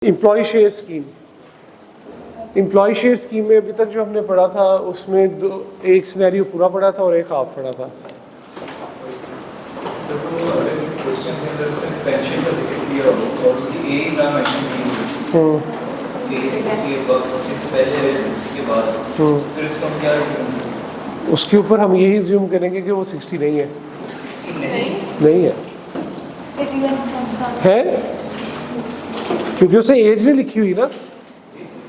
Employ share scheme में अभी तक जो हमने पढ़ा था उसमें एक सिनेरियो पूरा पढ़ा था और एक हाफ पढ़ा था। उसके ऊपर हम यही ज्यूम करेंगे कि वो 60 नहीं है। नहीं है क्योंकि उसने एज नहीं लिखी हुई ना,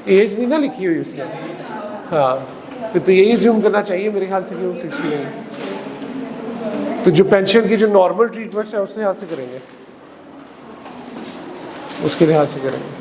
एज नहीं ना लिखी हुई उसने। हाँ तो यही ज्यूम करना चाहिए मेरे ख्याल से कि वो 60 नहीं है। तो जो पेंशन की जो नॉर्मल ट्रीटमेंट्स है उसके लिहाज से करेंगे, उसके लिहाज से करेंगे।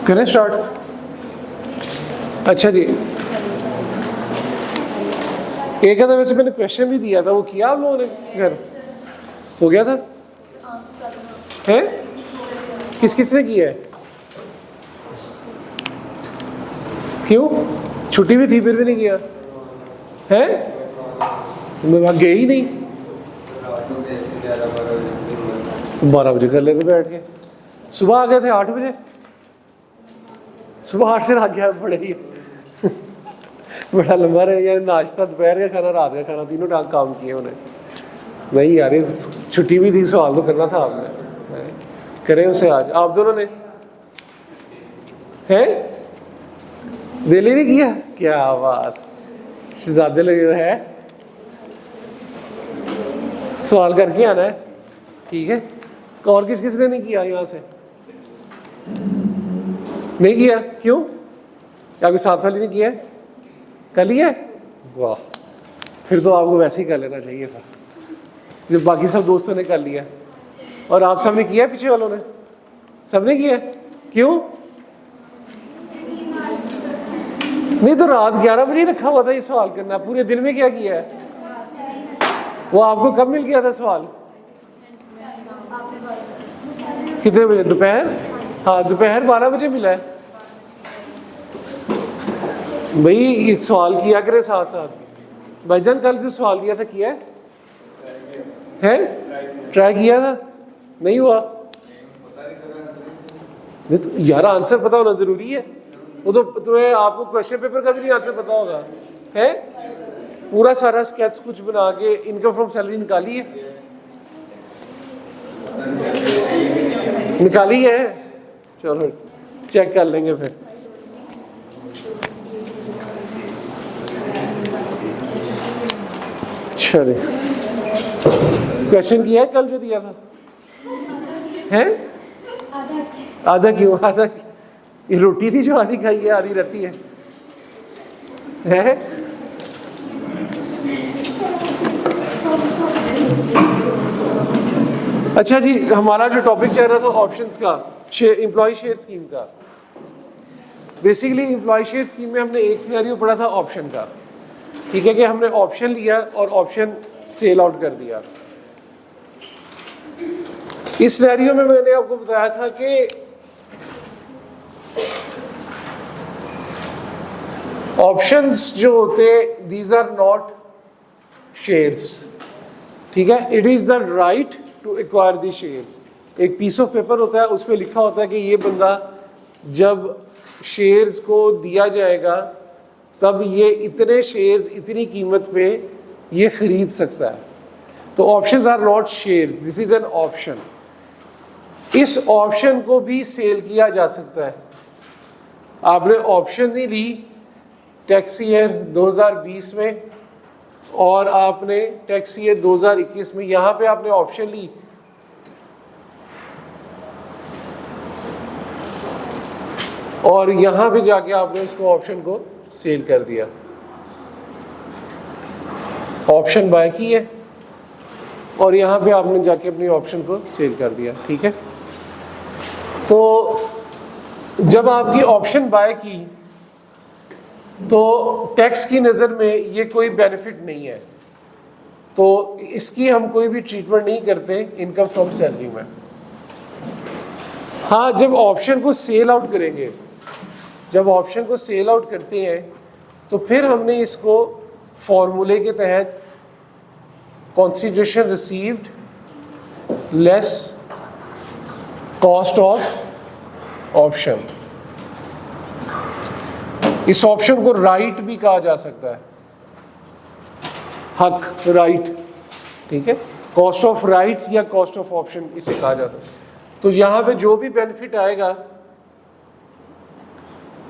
करें स्टार्ट। अच्छा जी, एक था वैसे मैंने क्वेश्चन भी दिया था, वो किया आप लोगों ने? घर हो गया था? है किस किस ने किया है? क्यों? छुट्टी भी थी फिर भी नहीं किया है? मैं वहां गए ही नहीं। 12 बजे कर लेते बैठ के। सुबह आ गए थे 8 बजे। सुबह 8 से रात 11 पड़े ही बड़ा लंबा रहे यार। नाश्ता, दोपहर का खाना, रात का खाना, तीनों टाइम काम किए उन्हें। नहीं यार छुट्टी भी थी, सवाल तो करना था आपने। करें उसे आज आप दोनों ने? हैं दिल ही नहीं किया? क्या बात, शहजादे लगे है। सवाल करके आना है, ठीक है। और किस किस ने नहीं किया यहाँ से? नहीं किया? क्यों? क्या कोई 7 साल ही नहीं किया है? कर लिया है? वाह, फिर तो आपको वैसे ही कर लेना चाहिए था जब बाकी सब दोस्तों ने कर लिया। और आप सबने किया? पीछे वालों ने सबने किया? क्यों नहीं? तो रात 11 बजे रखा हुआ था ये सवाल करना, पूरे दिन में क्या किया है? वो आपको कब मिल गया था सवाल? कितने बजे? दोपहर? हाँ दोपहर 12 बजे मिला है भाई। ये सवाल किया करे साथ साथ। भाईजान कल जो सवाल किया था किया है? ट्राई किया था? नहीं हुआ? नहीं तो यार आंसर पता होना जरूरी है। वो तो तुम्हें, आपको क्वेश्चन पेपर का भी नहीं आंसर पता होगा है? पूरा सारा स्केच कुछ बना के इनकम फ्रॉम सैलरी निकाली है? निकाली है? चलो चेक कर लेंगे फिर। चलिए क्वेश्चन किया है कल जो दिया था? है आधा? क्यों आधा? ये रोटी थी जो आधी खाई है, आधी रहती है? अच्छा जी, हमारा जो टॉपिक चल रहा था ऑप्शंस का, एम्प्लॉय शेयर स्कीम का। बेसिकली एम्प्लॉय शेयर स्कीम में हमने एक सिनेरियो पढ़ा था ऑप्शन का, ठीक है, कि हमने ऑप्शन लिया और ऑप्शन सेल आउट कर दिया। इस सिनेरियो में मैंने आपको बताया था कि ऑप्शंस जो होते हैं दीज आर नॉट शेयर्स, ठीक है। It is the right to acquire the shares. एक पीस ऑफ पेपर होता है, उस पर लिखा होता है कि ये बंदा जब शेयर्स को दिया जाएगा तब ये इतने शेयर्स इतनी कीमत पे ये खरीद सकता है। तो options are not shares, this is an option. इस ऑप्शन को भी सेल किया जा सकता है। आपने ऑप्शन नहीं ली टैक्स ईयर 2020 में और आपने टैक्स ईयर 2021 में, यहाँ पे आपने ऑप्शन ली और यहाँ पे जाके आपने इसको ऑप्शन को सेल कर दिया, ऑप्शन बाय की है और यहाँ पे आपने जाके अपनी ऑप्शन को सेल कर दिया। ठीक है, तो जब आपकी ऑप्शन बाय की तो टैक्स की नज़र में ये कोई बेनिफिट नहीं है, तो इसकी हम कोई भी ट्रीटमेंट नहीं करते इनकम फ्रॉम सैलरी में। हाँ, जब ऑप्शन को सेल आउट करेंगे, जब ऑप्शन को सेल आउट करते हैं तो फिर हमने इसको फॉर्मूले के तहत consideration received less cost of option, इस ऑप्शन को राइट भी कहा जा सकता है, हक, राइट। ठीक है, कॉस्ट ऑफ राइट या कॉस्ट ऑफ ऑप्शन इसे कहा जाता है। तो यहाँ पे जो भी बेनिफिट आएगा,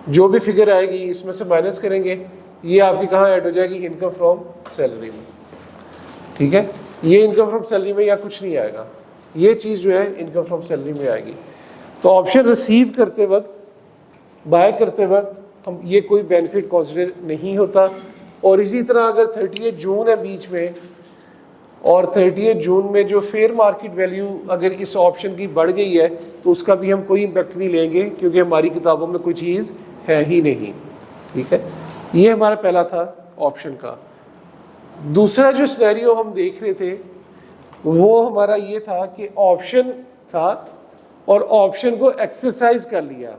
जो भी फिगर आएगी इसमें से माइनस करेंगे, ये आपकी कहाँ ऐड हो जाएगी, इनकम फ्रॉम सैलरी में। ठीक है, ये इनकम फ्रॉम सैलरी में या कुछ नहीं आएगा, ये चीज़ जो है इनकम फ्रॉम सैलरी में आएगी। तो ऑप्शन रिसीव करते वक्त, बाय करते वक्त हम ये कोई बेनिफिट कंसिडर नहीं होता। और इसी तरह अगर 30 जून है बीच में और 30 जून में जो फेयर मार्केट वैल्यू अगर इस ऑप्शन की बढ़ गई है तो उसका भी हम कोई इम्पैक्ट नहीं लेंगे, क्योंकि हमारी किताबों में कोई चीज़ है ही नहीं। ठीक है, ये हमारा पहला था ऑप्शन का। दूसरा जो सिनेरियो हम देख रहे थे वो हमारा ये था कि ऑप्शन था और ऑप्शन को एक्सरसाइज कर लिया,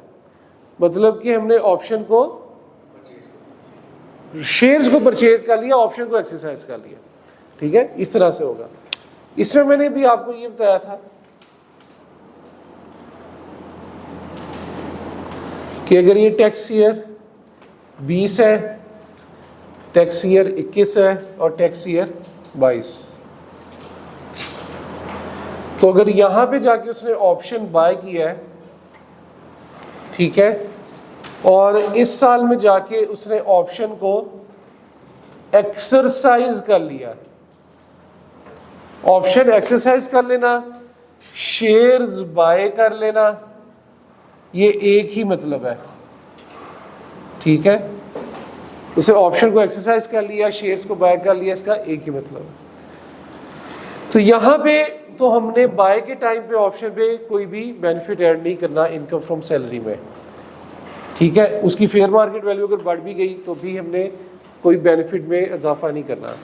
मतलब कि हमने ऑप्शन को, शेयर्स को परचेज कर लिया, ऑप्शन को एक्सरसाइज कर लिया। ठीक है, इस तरह से होगा। इसमें मैंने भी आपको ये बताया था कि अगर ये टैक्स ईयर 20 है, टैक्स ईयर 21 है और टैक्स ईयर 22, तो अगर यहां पे जाके उसने ऑप्शन बाय किया है, ठीक है, और इस साल में जाके उसने ऑप्शन को एक्सरसाइज कर लिया, ऑप्शन एक्सरसाइज कर लेना, शेयर्स बाय कर लेना, ये एक ही मतलब है। ठीक है, उसे ऑप्शन को एक्सरसाइज कर लिया, शेयर्स को बाय कर लिया, इसका एक ही मतलब है। तो यहां पे तो हमने बाय के टाइम पे ऑप्शन पे कोई भी बेनिफिट ऐड नहीं करना इनकम फ्रॉम सैलरी में। ठीक है, उसकी फेयर मार्केट वैल्यू अगर बढ़ भी गई तो भी हमने कोई बेनिफिट में इजाफा नहीं करना।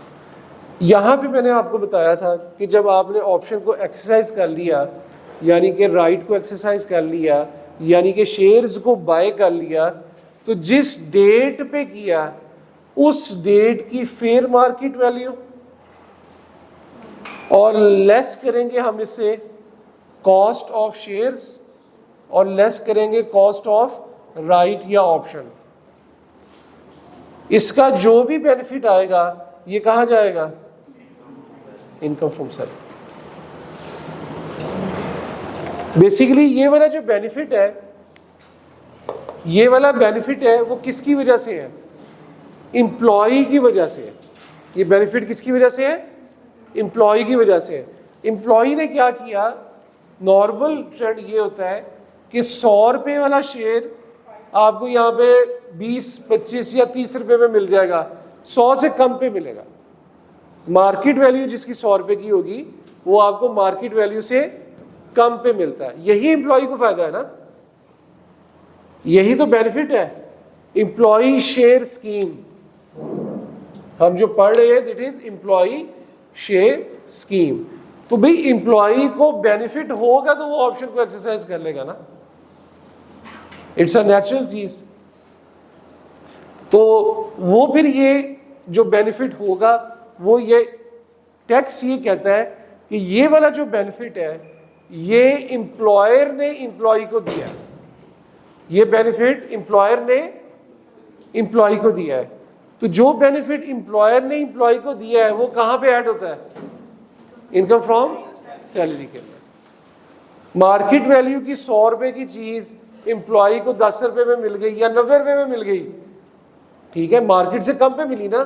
यहाँ पे मैंने आपको बताया था कि जब आपने ऑप्शन को एक्सरसाइज कर लिया, यानी कि राइट को एक्सरसाइज कर लिया, यानी कि शेयर्स को बाय कर लिया, तो जिस डेट पे किया उस डेट की फेयर मार्केट वैल्यू और लेस करेंगे हम इससे कॉस्ट ऑफ शेयर्स और लेस करेंगे कॉस्ट ऑफ राइट या ऑप्शन, इसका जो भी बेनिफिट आएगा ये कहाँ जाएगा, इनकम फ्रॉम सैलरी। बेसिकली ये वाला जो बेनिफिट है, ये वाला बेनिफिट है वो किसकी वजह से है, एम्प्लॉय की वजह से है। ये बेनिफिट किसकी वजह से है, एम्प्लॉय की वजह से है। एम्प्लॉय ने क्या किया, नॉर्मल ट्रेंड ये होता है कि 100 रुपये वाला शेयर आपको यहाँ पे 20, 25 या 30 रुपये में मिल जाएगा, 100 से कम पे मिलेगा। मार्केट वैल्यू जिसकी 100 रुपये की होगी वो आपको मार्केट वैल्यू से कम पे मिलता है। यही एम्प्लॉय को फायदा है ना, यही तो बेनिफिट है एम्प्लॉय शेयर स्कीम। हम जो पढ़ रहे हैं that is employ share scheme. तो भाई एम्प्लॉय को बेनिफिट होगा तो वो ऑप्शन को एक्सरसाइज कर लेगा ना, इट्स अ नेचुरल चीज। तो वो फिर ये जो बेनिफिट होगा वो ये टैक्स ये कहता है कि ये वाला जो बेनिफिट है ये एम्प्लॉयर ने एम्प्लॉय को दिया, ये बेनिफिट एम्प्लॉयर ने एम्प्लॉय को दिया है। तो जो बेनिफिट एम्प्लॉयर ने एम्प्लॉय को दिया है वो कहाँ पे ऐड होता है, इनकम फ्रॉम सैलरी के अंदर। मार्केट वैल्यू की 100 रुपये की चीज एम्प्लॉय को 10 रुपये में मिल गई या 90 रुपये में मिल गई, ठीक है, मार्केट से कम पे मिली ना,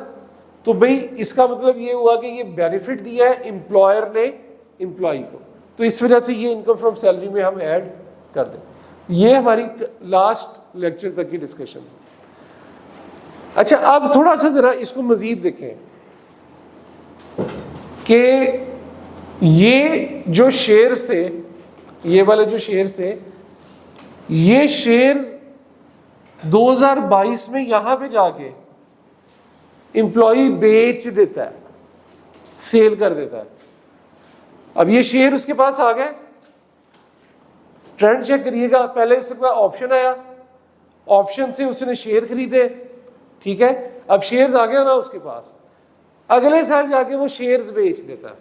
तो भाई इसका मतलब ये हुआ कि ये बेनिफिट दिया है एम्प्लॉयर ने एम्प्लॉय को, तो इस वजह से ये इनकम फ्रॉम सैलरी में हम ऐड कर दें। ये हमारी लास्ट लेक्चर तक की डिस्कशन। अच्छा, अब थोड़ा सा जरा इसको मजीद देखें कि ये जो शेयर्स थे, ये वाले जो शेयर्स थे, ये शेयर्स 2022 में यहां पे जाके एम्प्लॉय बेच देता है, सेल कर देता है। अब ये शेयर उसके पास आ गए, ट्रेंड चेक करिएगा, पहले उसके पास ऑप्शन आया, ऑप्शन से उसने शेयर खरीदे, ठीक है, अब शेयर्स आ गया ना उसके पास, अगले साल जाके वो शेयर्स बेच देता है,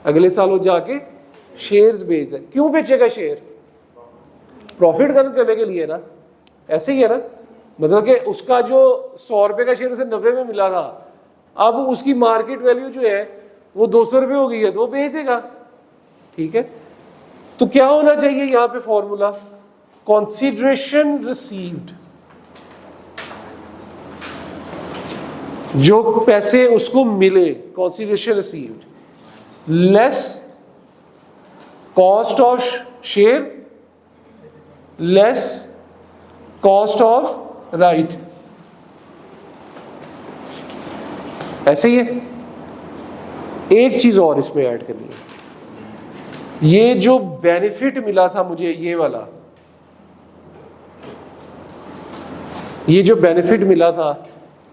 अगले साल वो जाके शेयर्स बेच दे। क्यों बेचेगा शेयर? प्रॉफिट करने के लिए ना, ऐसे ही है ना, मतलब कि उसका जो 100 रुपए का शेयर उसे 90 में मिला था, अब उसकी मार्केट वैल्यू जो है वो 200 रुपये हो गई है, तो वो बेच देगा, ठीक है। तो क्या होना चाहिए यहां पे फॉर्मूला? कंसीडरेशन रिसीव्ड, जो पैसे उसको मिले, consideration received less cost of share less cost of right, ऐसे ही है। एक चीज और इसमें ऐड करनी है, ये जो बेनिफिट मिला था मुझे, ये वाला, ये जो बेनिफिट मिला था,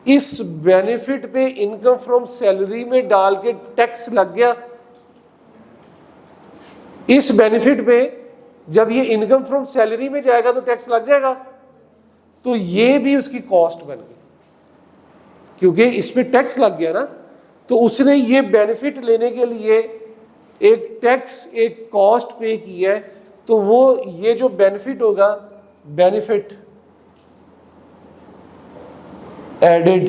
इस बेनिफिट पे इनकम फ्रॉम सैलरी में डाल के टैक्स लग गया। इस बेनिफिट पे जब ये इनकम फ्रॉम सैलरी में जाएगा तो टैक्स लग जाएगा, तो ये भी उसकी कॉस्ट बन गई, क्योंकि इस पे टैक्स लग गया ना, तो उसने ये बेनिफिट लेने के लिए एक टैक्स, एक कॉस्ट पे की है, तो वो ये जो बेनिफिट होगा, benefit added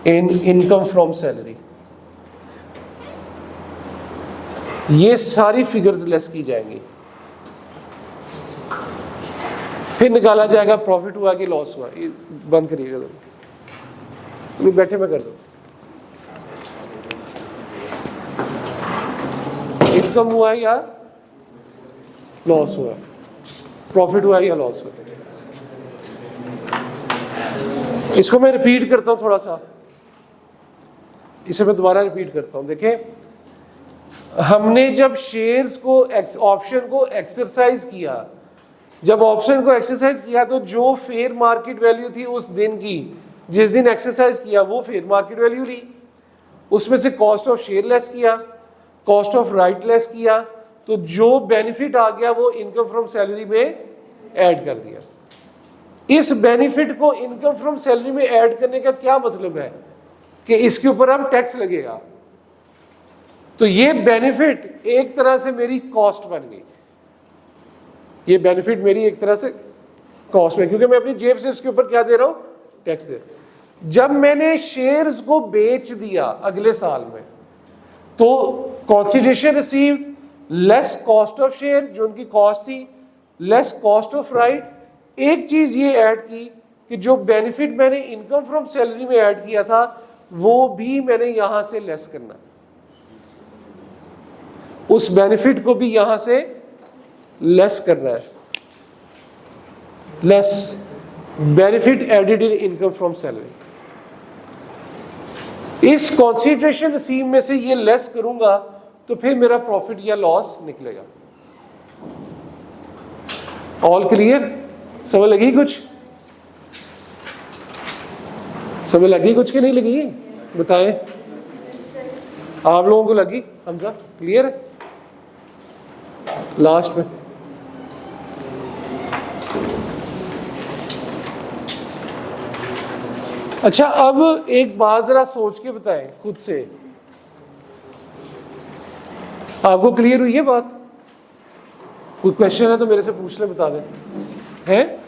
in income from salary, ये सारी फिगर्स लेस की जाएंगी, फिर निकाला जाएगा प्रॉफिट हुआ कि लॉस हुआ। ये बंद करिएगा, तो बैठे मैं कर दूं, इनकम हुआ या लॉस हुआ, प्रॉफिट हुआ या लॉस हुआ। इसको मैं रिपीट करता हूं थोड़ा सा, इसे मैं दोबारा रिपीट करता हूं। देखें, हमने जब शेयर्स को, ऑप्शन को एक्सरसाइज किया, जब ऑप्शन को एक्सरसाइज किया तो जो फेयर मार्केट वैल्यू थी उस दिन की, जिस दिन एक्सरसाइज किया, वो फेयर मार्केट वैल्यू ली, उसमें से कॉस्ट ऑफ शेयर लेस किया, कॉस्ट ऑफ राइट लेस किया, तो जो बेनिफिट आ गया वो इनकम फ्रॉम सैलरी में ऐड कर दिया। इस बेनिफिट को इनकम फ्रॉम सैलरी में ऐड करने का क्या मतलब है कि इसके ऊपर अब टैक्स लगेगा, तो ये बेनिफिट एक तरह से मेरी कॉस्ट बन गई, ये बेनिफिट मेरी एक तरह से कॉस्ट में, क्योंकि मैं अपनी जेब से इसके ऊपर क्या दे रहा हूं, टैक्स दे रहा हूं। जब मैंने शेयर्स को बेच दिया अगले साल में, तो consideration received less cost of share, जो उनकी कॉस्ट थी, लेस कॉस्ट ऑफ राइट। एक चीज ये ऐड की कि जो बेनिफिट मैंने इनकम फ्रॉम सैलरी में ऐड किया था वो भी मैंने यहां से लेस करना, उस बेनिफिट को भी यहां से लेस करना है, less benefit added in income from salary. इस कंसीडरेशन रिसीव में से ये लेस करूंगा तो फिर मेरा प्रॉफिट या लॉस निकलेगा। All clear? समझ लगी कुछ? समझ लगी कुछ कि नहीं लगी? बताएं, आप लोगों को लगी? हमजा क्लियर है? लास्ट में अच्छा, अब एक बात जरा सोच के बताएं खुद से, आपको क्लियर हुई है बात? कोई क्वेश्चन है तो मेरे से पूछ ले, बता दें। है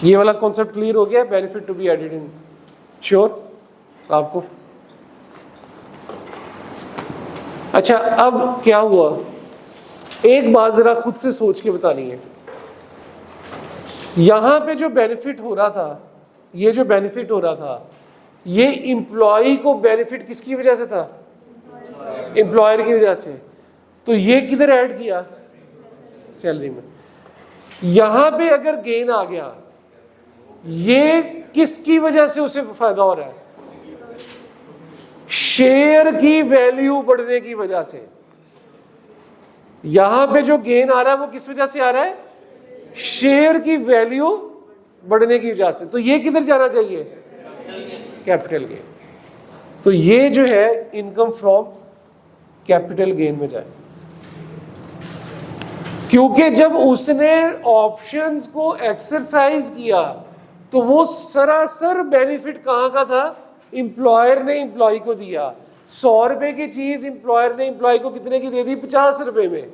ये वाला कॉन्सेप्ट क्लियर हो गया? Benefit to be added in, sure आपको? अच्छा, अब क्या हुआ, एक बात जरा खुद से सोच के बतानी है। यहां पे जो बेनिफिट हो रहा था, ये जो बेनिफिट हो रहा था, ये एम्प्लॉय को बेनिफिट किसकी वजह से था? एम्प्लॉयर की वजह से। तो ये किधर ऐड किया? सैलरी में। यहां पे अगर गेन आ गया, ये किसकी वजह से उसे फायदा हो रहा है? शेयर की वैल्यू बढ़ने की वजह से। यहां पे जो गेन आ रहा है वो किस वजह से आ रहा है? शेयर की वैल्यू बढ़ने की वजह से। तो ये किधर जाना चाहिए? Capital gain. तो ये जो है इनकम फ्रॉम कैपिटल गेन में जाए, क्योंकि जब उसने ऑप्शंस को एक्सरसाइज किया तो वो सरासर बेनिफिट कहां का था? इंप्लॉयर ने इंप्लॉय को दिया। 100 रुपए की चीज इंप्लॉयर ने इंप्लॉय को कितने की दे दी? 50 रुपए में।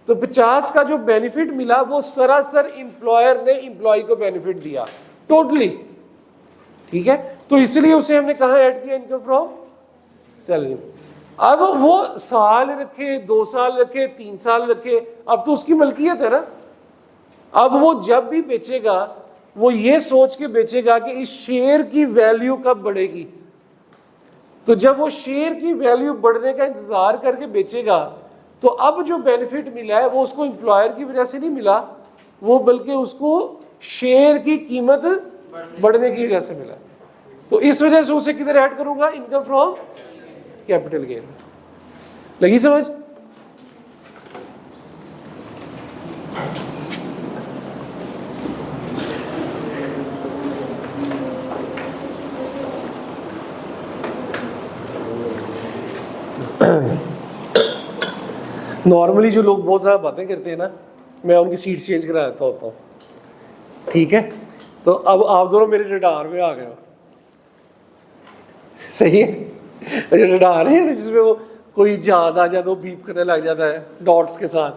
तो 50 का जो बेनिफिट मिला वो सरासर इंप्लॉयर ने इंप्लॉय को बेनिफिट दिया टोटली, ठीक है। तो इसलिए उसे हमने कहा ऐड किया? Income from salary. अब वो साल रखे, 2 साल रखे, 3 साल रखे, अब तो उसकी मलकियत है ना। अब वो जब भी बेचेगा वो ये सोच के बेचेगा कि इस शेयर की वैल्यू कब बढ़ेगी। तो जब वो शेयर की वैल्यू बढ़ने का इंतजार करके बेचेगा तो अब जो बेनिफिट मिला है वो उसको एम्प्लॉयर की वजह से नहीं मिला, वो बल्कि उसको शेयर की कीमत बढ़ने की वजह से मिला। तो इस वजह से उसे किधर ऐड करूंगा? Income from capital gain. लगी समझ? नॉर्मली जो लोग बहुत ज़्यादा बातें करते हैं ना, मैं उनकी सीट चेंज करा देता होता हूँ, ठीक है। तो अब आप दोनों मेरे रडार में आ गए हो, सही है। रडार है जिसमें वो कोई जहाज आ जाए तो बीप करने लग जाता है डॉट्स के साथ,